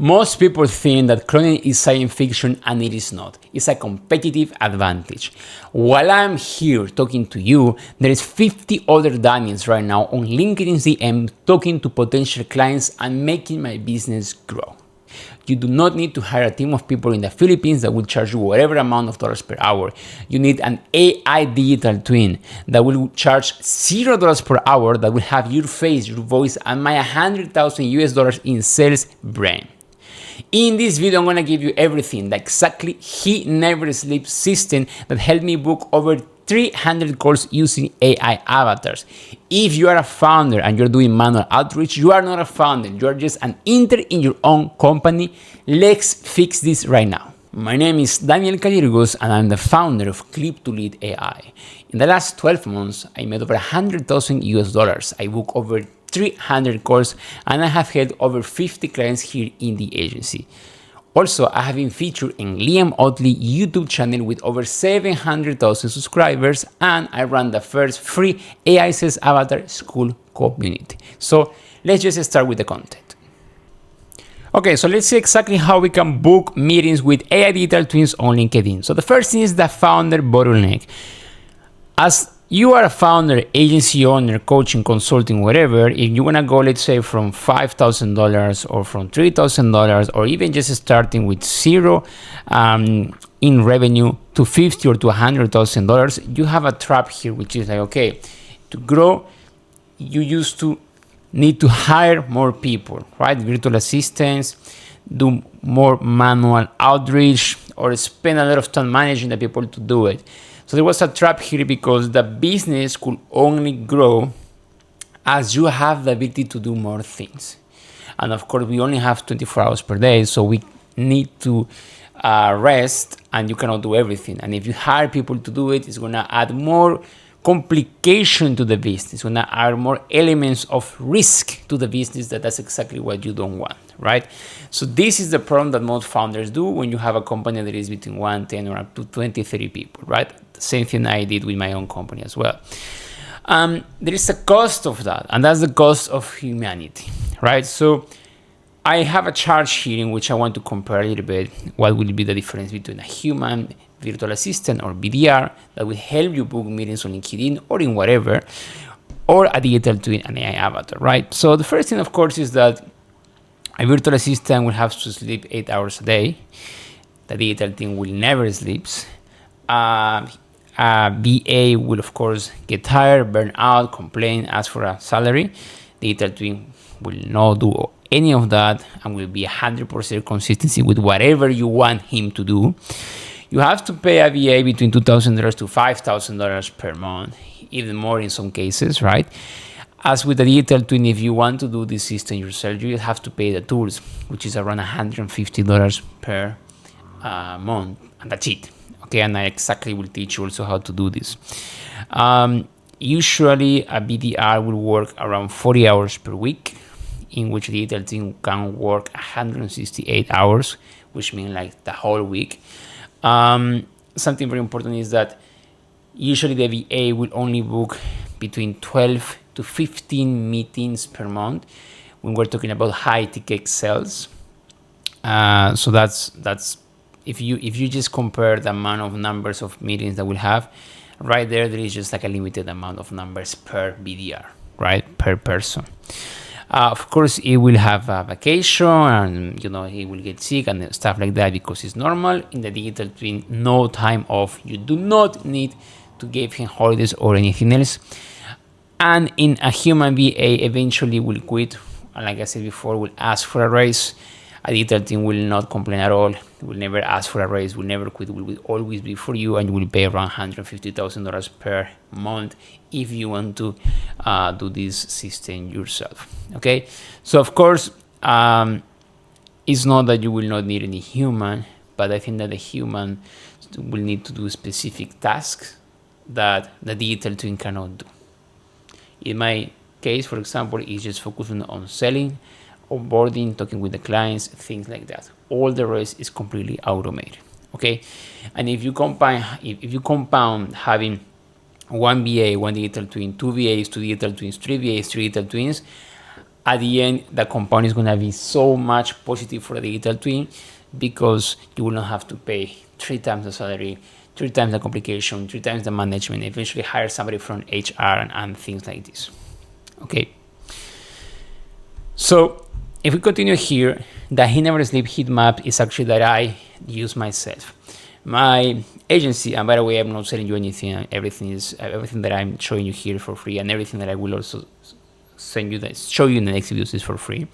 Most people think that cloning is science fiction, and it is not. It's a competitive advantage. While I'm here talking to you, there is 50 other Daniels right now on LinkedIn's DM talking to potential clients and making my business grow. You do not need to hire a team of people in the Philippines that will charge you whatever amount of dollars per hour. You need an AI digital twin that will charge $0 per hour, that will have your face, your voice, and my 100,000 US dollars in sales brain. In this video, I'm gonna give you everything, the exactly He Never Sleeps system that helped me book over 300 calls using AI avatars. If you are a founder and you're doing manual outreach, you are not a founder, you are just an intern in your own company. Let's fix this right now. My name is Daniel Calirgos and I'm the founder of Clip to Lead AI. In the last 12 months, I made over 100,000 US dollars. I booked over 300 calls and I have had over 50 clients here in the agency. Also, I have been featured in Liam Otley YouTube channel with over 700,000 subscribers, and I run the first free AI sales avatar school community. So let's just start with the content. Okay, so let's see exactly how we can book meetings with AI digital twins on LinkedIn. So the first thing is the founder bottleneck. As you are a founder, agency owner, coaching, consulting, whatever, if you want to go, let's say, from $5,000 or from $3,000, or even just starting with zero in revenue to $50,000 or to $100,000, you have a trap here, which is like, okay, to grow, you used to need to hire more people, right? Virtual assistants, do more manual outreach, or spend a lot of time managing the people to do it. So there was a trap here because the business could only grow as you have the ability to do more things. And of course, we only have 24 hours per day, so we need to rest, and you cannot do everything. And if you hire people to do it, it's gonna add more complication to the business. It's gonna add more elements of risk to the business. That's exactly what you don't want, right? So this is the problem that most founders do when you have a company that is between 1, 10, or up to 20, 30 people, right? The same thing I did with my own company as well. There is a cost of that, and that's the cost of humanity, right? So I have a chart here in which I want to compare a little bit what will be the difference between a human virtual assistant or VDR that will help you book meetings on LinkedIn or in whatever, or a digital twin, an AI avatar, right? So the first thing, of course, is that a virtual assistant will have to sleep 8 hours a day. The digital twin will never sleep. VA will, of course, get tired, burn out, complain, ask for a salary. Digital twin will not do any of that and will be 100% consistency with whatever you want him to do. You have to pay a VA between $2,000 to $5,000 per month, even more in some cases, right? As with the digital twin, if you want to do this system yourself, you have to pay the tools, which is around $150 per month, and that's it. Okay, and I exactly will teach you also how to do this. Usually, a BDR will work around 40 hours per week, in which the digital team can work 168 hours, which means like the whole week. Something very important is that usually the VA will only book between 12 to 15 meetings per month when we're talking about high ticket sales. So that's if you just compare the amount of numbers of meetings that we'll have, right there is just like a limited amount of numbers per BDR, right, per person. Of course, he will have a vacation, and he will get sick and stuff like that because it's normal. In the digital twin, no time off. You do not need to give him holidays or anything else. And in a human VA, eventually will quit. And like I said before, will ask for a raise. A digital team will not complain at all. Will never ask for a raise. Will never quit. Will always be for you, and you will pay around $150,000 per month if you want to do this system yourself. Okay, so of course, it's not that you will not need any human, but I think that the human will need to do specific tasks that the digital twin cannot do. In my case, for example, is just focusing on selling, onboarding, talking with the clients, things like that. All the rest is completely automated. Okay, and if you compound having one VA, one digital twin, two VAs, two digital twins, three VAs, three digital twins, at the end, the compound is going to be so much positive for the digital twin because you will not have to pay 3 times the salary, 3 times the complication, 3 times the management, eventually hire somebody from HR and things like this. Okay. So if we continue here, the He Never Sleep heat map is actually that I use myself. My agency, and by the way, I'm not selling you anything. Everything that I'm showing you here for free, and everything that I will also show you in the next videos is for free.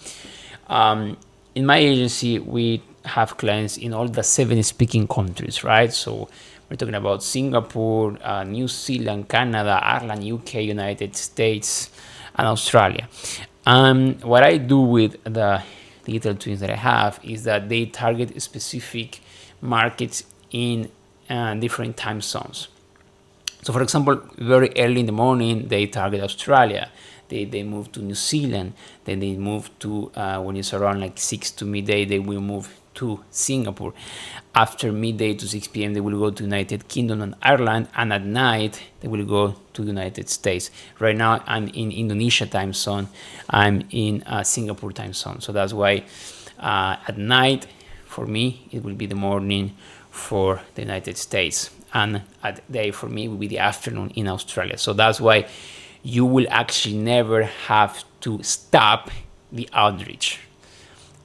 In my agency, we have clients in all the 7 speaking countries, right? So we're talking about Singapore, New Zealand, Canada, Ireland, UK, United States, and Australia. What I do with the digital twins that I have is that they target specific markets in different time zones. So for example, very early in the morning, they target Australia. They move to New Zealand. Then they move to, when it's around like 6 to midday, they will move to Singapore. After midday to 6 p.m., they will go to United Kingdom and Ireland. And at night, they will go to the United States. Right now, I'm in Indonesia time zone. I'm in Singapore time zone. So that's why at night, for me, it will be the morning for the United States. And at day, for me, will be the afternoon in Australia. So that's why you will actually never have to stop the outreach.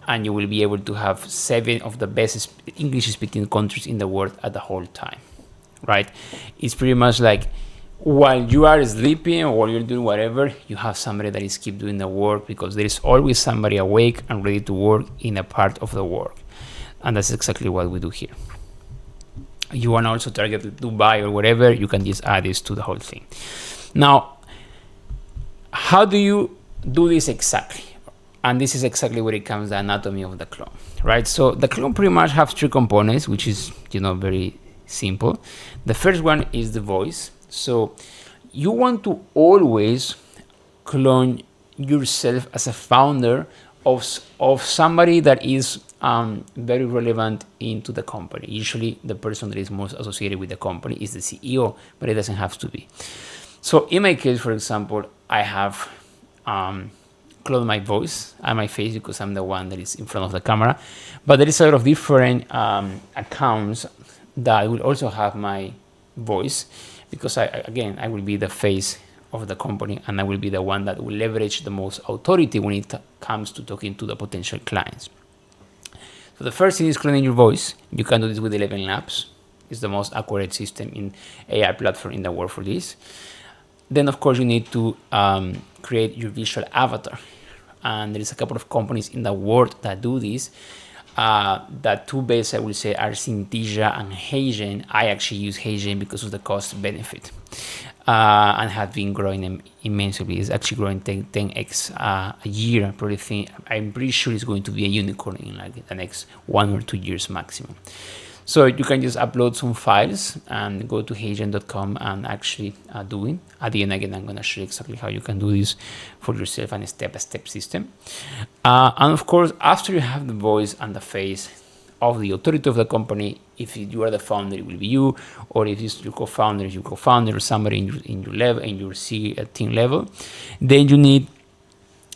And you will be able to have 7 of the best English-speaking countries in the world at the whole time, right? It's pretty much like while you are sleeping or while you're doing whatever, you have somebody that is keep doing the work because there is always somebody awake and ready to work in a part of the work. And that's exactly what we do here. You want to also target Dubai or whatever, you can just add this to the whole thing. Now, how do you do this exactly? And this is exactly where it comes the anatomy of the clone, right? So the clone pretty much have 3 components, which is, very simple. The first one is the voice. So you want to always clone yourself as a founder of somebody that is very relevant into the company. Usually the person that is most associated with the company is the CEO, but it doesn't have to be. So in my case, for example, I have cloned my voice and my face because I'm the one that is in front of the camera. But there is a lot of different accounts that will also have my voice because I will be the face of the company and I will be the one that will leverage the most authority when it comes to talking to the potential clients. So the first thing is cloning your voice. You can do this with 11 Labs. It's the most accurate system in AI platform in the world for this. Then, of course, you need to create your visual avatar. And there is a couple of companies in the world that do this. The 2 best, I will say, are Synthesia and HeyGen. I actually use HeyGen because of the cost benefit. And have been growing immensely. It's actually growing 10x a year. I'm pretty sure it's going to be a unicorn in like the next 1 or 2 years maximum. So you can just upload some files and go to heygen.com and actually do it. At the end, again, I'm going to show you exactly how you can do this for yourself and a step-by-step system. And of course, after you have the voice and the face of the authority of the company, if you are the founder, it will be you, or if it's your co-founder, or somebody in your level, in your team level, then you need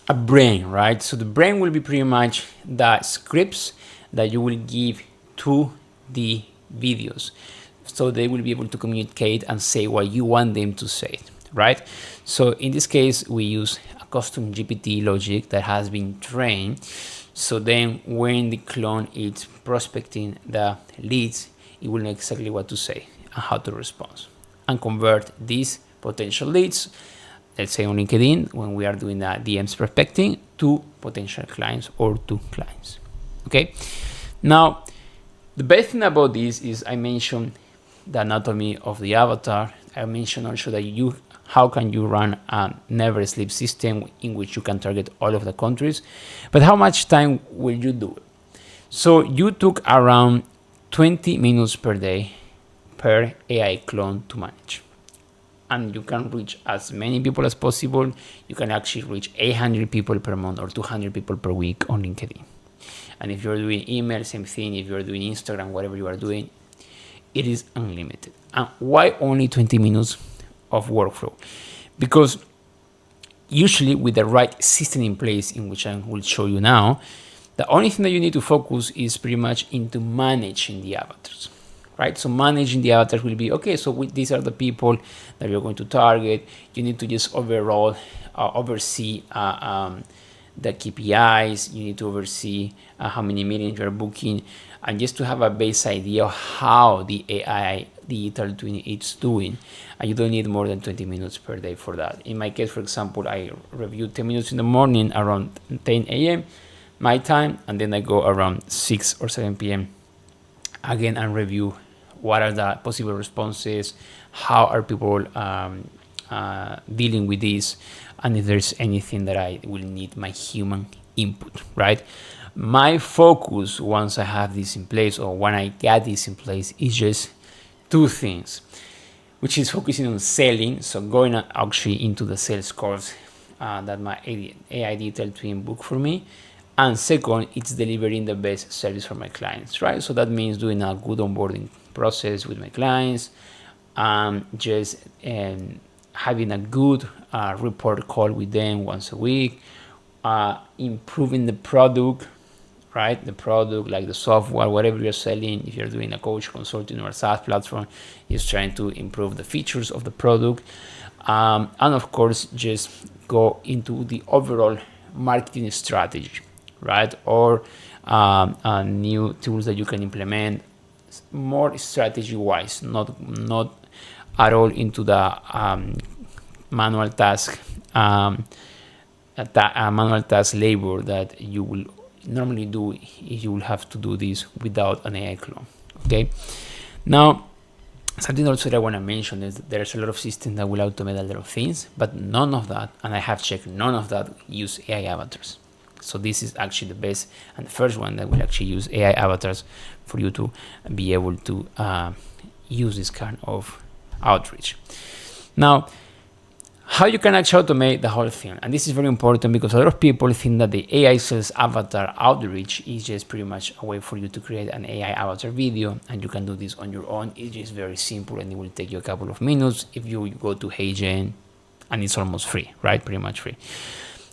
a brain, right? So the brain will be pretty much the scripts that you will give to the videos, so they will be able to communicate and say what you want them to say, right? So in this case, we use a custom GPT logic that has been trained. So then when the clone is prospecting the leads, it will know exactly what to say and how to respond and convert these potential leads, let's say on LinkedIn, when we are doing the DMs prospecting, to potential clients or to clients. Okay. Now, the best thing about this is I mentioned the anatomy of the avatar. I mentioned also that how can you run a never sleep system in which you can target all of the countries, but how much time will you do it? So you took around 20 minutes per day per AI clone to manage. And you can reach as many people as possible. You can actually reach 800 people per month or 200 people per week on LinkedIn. And if you're doing email, same thing. If you're doing Instagram, whatever you are doing, it is unlimited. And why only 20 minutes of workflow? Because usually with the right system in place, in which I will show you now, the only thing that you need to focus is pretty much into managing the avatars, right? So managing the avatars will be, okay, so these are the people that you're going to target. You need to just overall oversee the KPIs. You need to oversee how many meetings you're booking, and just to have a base idea of how the AI digital twin is doing. And you don't need more than 20 minutes per day for that. In my case, for example, I review 10 minutes in the morning around 10 a.m. my time, and then I go around 6 or 7 p.m. again and review what are the possible responses, how are people dealing with this, and if there's anything that I will need my human input, right? My focus once I have this in place, or when I get this in place, is just two things, which is focusing on selling, so going actually into the sales course that my AI digital twin booked for me. And second, it's delivering the best service for my clients, right? So that means doing a good onboarding process with my clients, just having a good report call with them once a week, improving the product, right? The product, like the software, whatever you're selling. If you're doing a coach consulting or a SaaS platform, is trying to improve the features of the product. And of course, just go into the overall marketing strategy, right? Or new tools that you can implement, more strategy wise, not at all into the manual task labor that you will normally do if you will have to do this without an AI clone. Okay, now something also that I want to mention is that there's a lot of systems that will automate a lot of things, but none of that, and I have checked, none of that use AI avatars. So this is actually the best and the first one that will actually use AI avatars for you to be able to use this kind of outreach. Now, how you can actually automate the whole thing, and this is very important because a lot of people think that the AI sales avatar outreach is just pretty much a way for you to create an AI avatar video, and you can do this on your own. It is very simple and it will take you a couple of minutes if you go to HeyGen, and it's almost free, right? Pretty much free.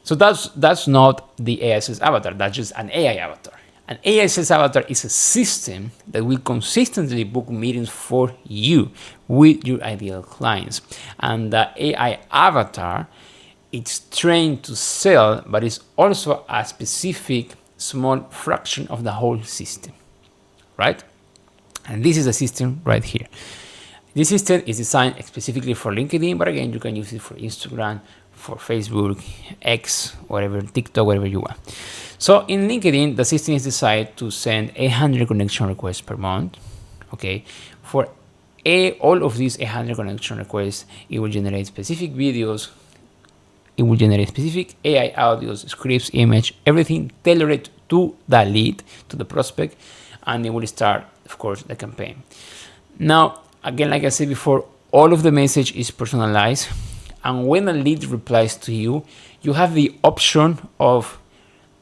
So that's not the AI sales avatar, that's just an AI avatar. An AI sales avatar is a system that will consistently book meetings for you with your ideal clients. And the AI avatar, it's trained to sell, but it's also a specific small fraction of the whole system, right? And this is a system right here. This system is designed specifically for LinkedIn, but again, you can use it for Instagram, for Facebook, X, whatever, TikTok, whatever you want. So in LinkedIn, the system is designed to send 800 connection requests per month. Okay, for all of these 800 connection requests, it will generate specific videos. It will generate specific AI audios, scripts, image, everything tailored to the lead, to the prospect, and it will start, of course, the campaign. Now, again, like I said before, all of the message is personalized. And when a lead replies to you, you have the option of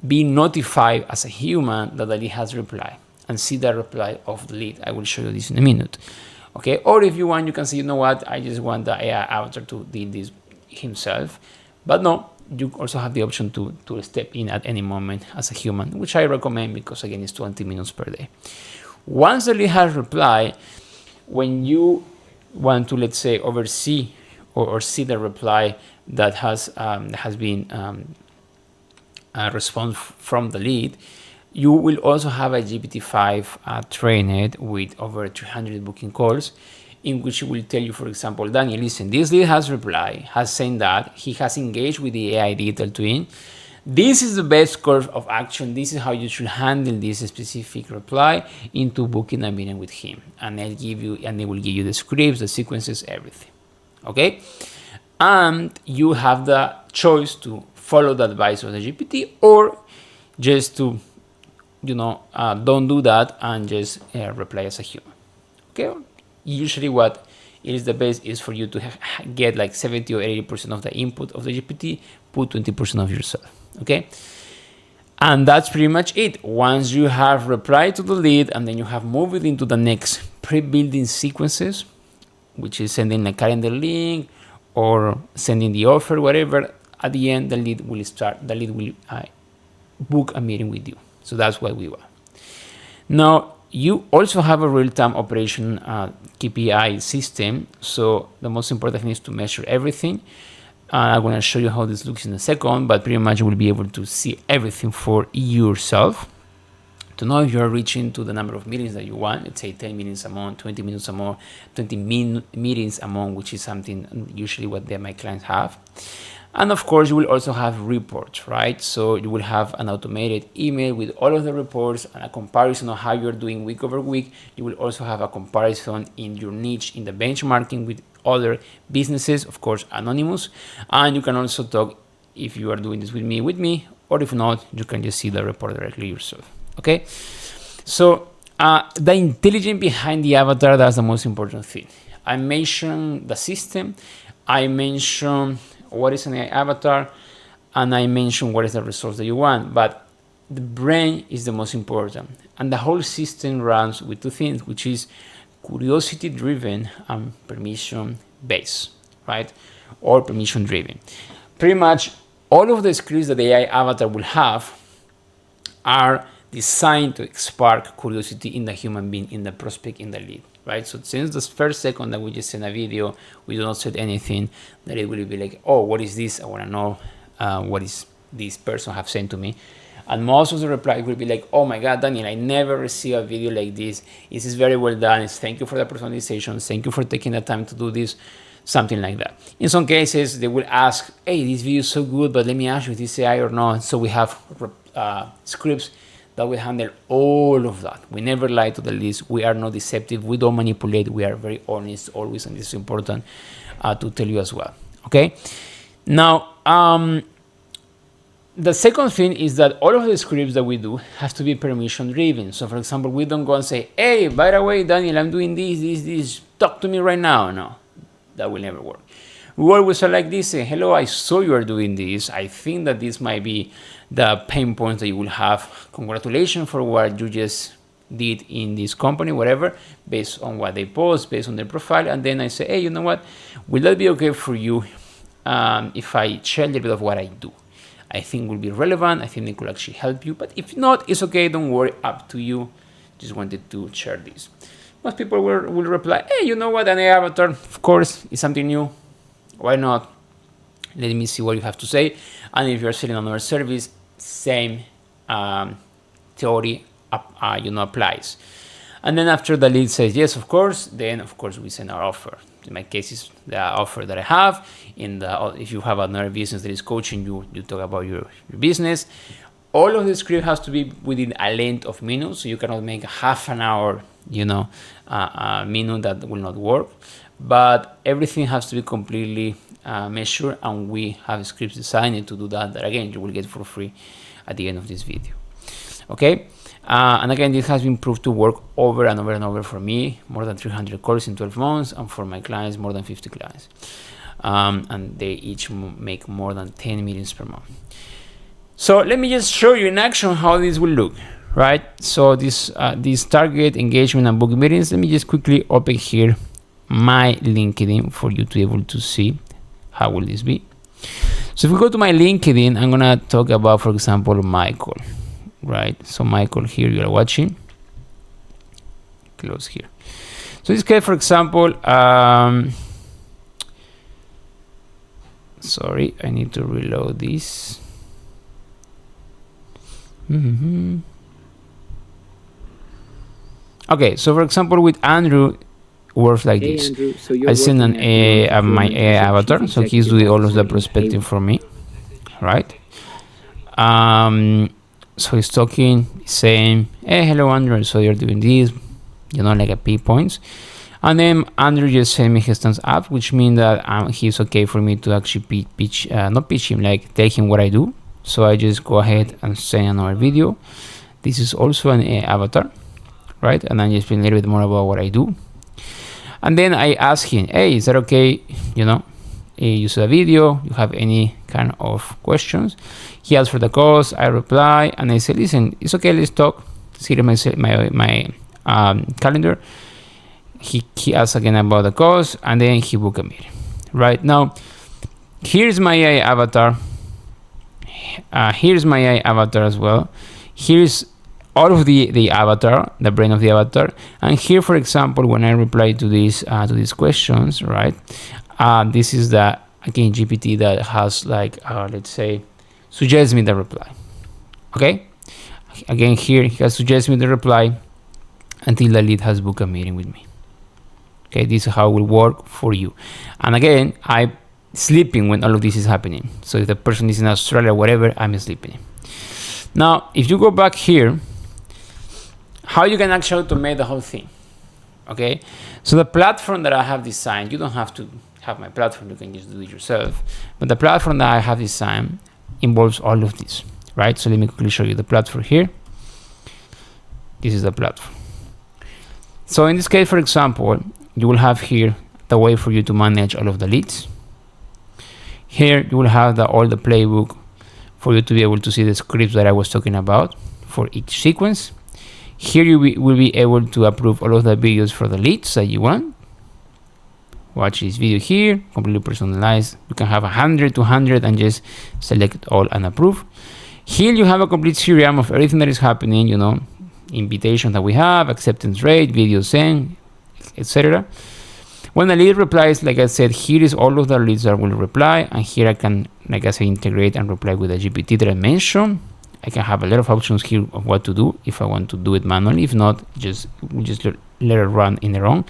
being notified as a human that the lead has replied and see the reply of the lead. I will show you this in a minute. Okay, or if you want, you can say, you know what, I just want the AI avatar to do this himself. But no, you also have the option to step in at any moment as a human, which I recommend because again, it's 20 minutes per day. Once the lead has replied, when you want to, let's say, oversee or see the reply that has been a response from the lead, you will also have a GPT-5 trained with over 300 booking calls, in which it will tell you, for example, Daniel, listen, this lead has replied, has sent that, he has engaged with the AI digital twin. This is the best course of action. This is how you should handle this specific reply into booking a meeting with him. And they will give you the scripts, the sequences, everything. Okay, and you have the choice to follow the advice of the GPT or just to, don't do that and just reply as a human. Okay, usually what is the best is for you to get like 70 or 80% of the input of the GPT, put 20% of yourself. Okay, and that's pretty much it. Once you have replied to the lead and then you have moved into the next pre-building sequences, which is sending a calendar link or sending the offer, whatever, at the end, the lead will book a meeting with you. So that's what we want. Now, you also have a real-time operation KPI system. So the most important thing is to measure everything. I'm going to show you how this looks in a second, but pretty much you will be able to see everything for yourself to know if you're reaching to the number of meetings that you want. Let's say 10 meetings a month, 20 minutes a month, 20 meetings a month, which is something usually what my clients have. And of course, you will also have reports, right? So you will have an automated email with all of the reports and a comparison of how you're doing week over week. You will also have a comparison in your niche in the benchmarking with other businesses, of course, anonymous. And you can also talk, if you are doing this with me, or if not, you can just see the report directly yourself, okay? So the intelligence behind the avatar, that's the most important thing. I mentioned the system, I mentioned what is an AI avatar, and I mentioned what is the results that you want, but the brain is the most important. And the whole system runs with two things, which is curiosity driven and permission based, right? Or permission driven. Pretty much all of the scripts that the AI avatar will have are designed to spark curiosity in the human being, in the prospect, in the lead, right? So since the first second that we just send a video, we do not set anything, that it will be like, oh, what is this? I want to know what is this person have sent to me. And most of the replies will be like, oh my God, Daniel, I never received a video like this. This is very well done. Thank you for the personalization. Thank you for taking the time to do this. Something like that. In some cases, they will ask, hey, this video is so good, but let me ask you, is this AI or not? So we have scripts that will handle all of that. We never lie to the leads. We are not deceptive. We don't manipulate. We are very honest always, and this is important to tell you as well. Okay. Now, the second thing is that all of the scripts that we do have to be permission driven. So, for example, we don't go and say, hey, by the way, Daniel, I'm doing this. Talk to me right now. No, that will never work. We always are like this, say, hello, I saw you are doing this. I think that this might be the pain points that you will have. Congratulations for what you just did in this company, whatever, based on what they post, based on their profile. And then I say, hey, you know what? Will that be okay for you if I share a little bit of what I do? I think will be relevant. I think it could actually help you. But if not, it's okay. Don't worry. Up to you. Just wanted to share this. Most people will reply, hey, you know what? An AI avatar, of course, is something new. Why not? Let me see what you have to say. And if you're selling another service, same theory applies. And then after the lead says yes, of course, then of course we send our offer. In my case, is the offer that I have. If you have another business that is coaching you, you talk about your business. All of the script has to be within a length of minutes, so you cannot make a half an hour, minute that will not work. But everything has to be completely measured, and we have scripts designed to do that again you will get for free at the end of this video. Okay, and again, this has been proved to work over and over and over for me. More than 300 calls in 12 months, and for my clients, more than 50 clients. And they each make more than 10 meetings per month. So let me just show you in action how this will look, right? So this target engagement and book meetings. Let me just quickly open here my LinkedIn for you to be able to see how will this be. So if we go to my LinkedIn, I'm gonna talk about, for example, Michael, right? So Michael, here you are watching. Close here. So this guy, for example, sorry, I need to reload this. Okay, so for example, with Andrew, works like this. Andrew, so I send my AI avatar, so he's doing all of the prospecting for me, right? So he's talking, saying, hey, hello, Andrew, so you're doing this, like a P points. And then Andrew just sent me his thumbs up, which means that he's okay for me to actually not pitch him, like tell him what I do. So I just go ahead and send another video. This is also an AI avatar, right? And I'm just explain a little bit more about what I do. And then I ask him, hey, is that okay? You saw a video, you have any kind of questions? He asks for the cost, I reply, and I say, listen, it's okay, let's talk. See my calendar. He asks again about the cost, and then he booked a meeting. Right now, here's my AI avatar. Here's my AI avatar as well. Here's all of the avatar, the brain of the avatar. And here, for example, when I reply to these questions, right? This is the, again, GPT that has like, let's say, suggest me the reply. Okay. Again, here he has suggested me the reply until the lead has booked a meeting with me. Okay, this is how it will work for you. And again, I'm sleeping when all of this is happening. So if the person is in Australia or whatever, I'm sleeping. Now, if you go back here, how you can actually automate the whole thing. Okay, so the platform that I have designed, you don't have to have my platform, you can just do it yourself. But the platform that I have designed involves all of this. Right, so let me quickly show you the platform here. This is the platform. So in this case, for example, you will have here the way for you to manage all of the leads. Here you will have all the playbook for you to be able to see the scripts that I was talking about for each sequence. Here you will be able to approve all of the videos for the leads that you want. Watch this video here, completely personalized. You can have 100, 200 and just select all and approve. Here you have a complete CRM of everything that is happening, you know, invitation that we have, acceptance rate, video sent, etc. When the lead replies, like I said, here is all of the leads that will reply, and here I can, like I said, integrate and reply with the GPT that I mentioned. I can have a lot of options here of what to do if I want to do it manually. If not, just let it run in their own.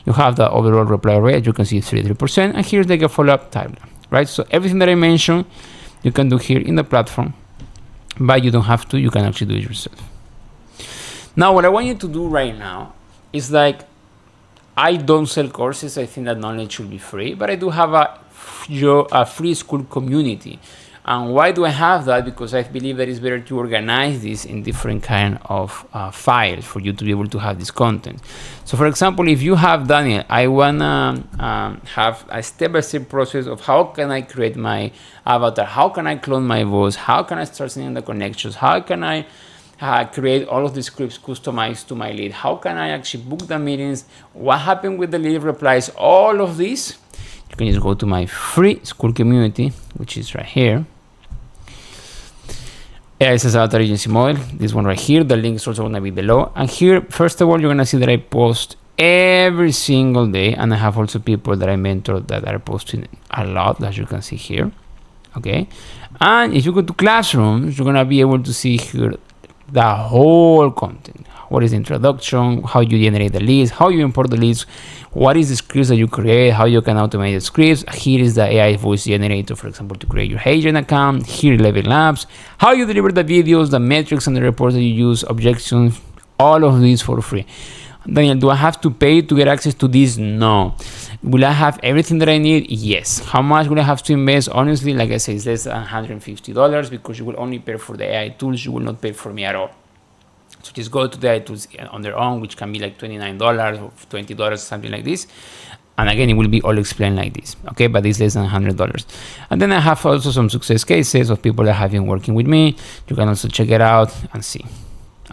You have the overall reply rate, you can see 33%, and here's like a follow-up timeline, right? So everything that I mentioned, you can do here in the platform. But you don't have to, you can actually do it yourself. Now, what I want you to do right now is like, I don't sell courses. I think that knowledge should be free, but I do have a free school community. And why do I have that? Because I believe that it's better to organize this in different kind of files for you to be able to have this content. So for example, if you have Daniel, I wanna have a step-by-step process of how can I create my avatar, how can I clone my voice, how can I start sending the connections, how can I create all of the scripts customized to my lead, how can I actually book the meetings, what happened with the lead replies, all of this. You can just go to my free school community, which is right here. AI says avatar agency model, this one right here. The link is also going to be below. And here, first of all, you're going to see that I post every single day. And I have also people that I mentor that are posting a lot, as you can see here. Okay. And if you go to classrooms, you're going to be able to see here the whole content. What is the introduction, how you generate the leads, how you import the leads, what is the scripts that you create, how you can automate the scripts. Here is the AI voice generator, for example, to create your HeyGen account. Here, 11 labs, how you deliver the videos, the metrics and the reports that you use, objections, all of these for free. Daniel, do I have to pay to get access to this? No. Will I have everything that I need? Yes. How much will I have to invest? Honestly, like I said, it's less than $150 because you will only pay for the AI tools. You will not pay for me at all. So just go to the AI tools on their own, which can be like $29 or $20, something like this. And again, it will be all explained like this. Okay, but it's less than $100. And then I have also some success cases of people that have been working with me. You can also check it out and see.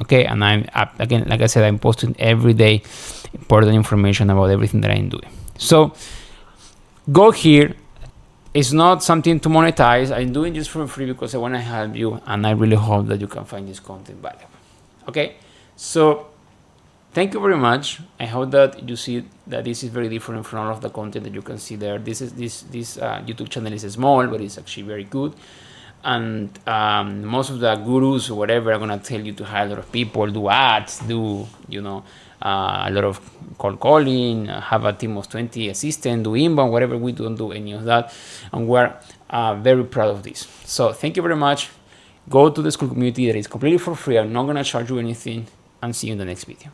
Okay, and I'm again, like I said, I'm posting every day important information about everything that I'm doing. So go here. It's not something to monetize. I'm doing this for free because I want to help you, and I really hope that you can find this content valuable. Okay, so thank you very much. I hope that you see that this is very different from all of the content that you can see there. This YouTube channel is small, but it's actually very good. And most of the gurus or whatever are gonna tell you to hire a lot of people, do ads, do a lot of cold calling, have a team of 20 assistants, do inbound, whatever. We don't do any of that, and we're very proud of this. So thank you very much. Go to the school community that is completely for free. I'm not gonna charge you anything, and see you in the next video.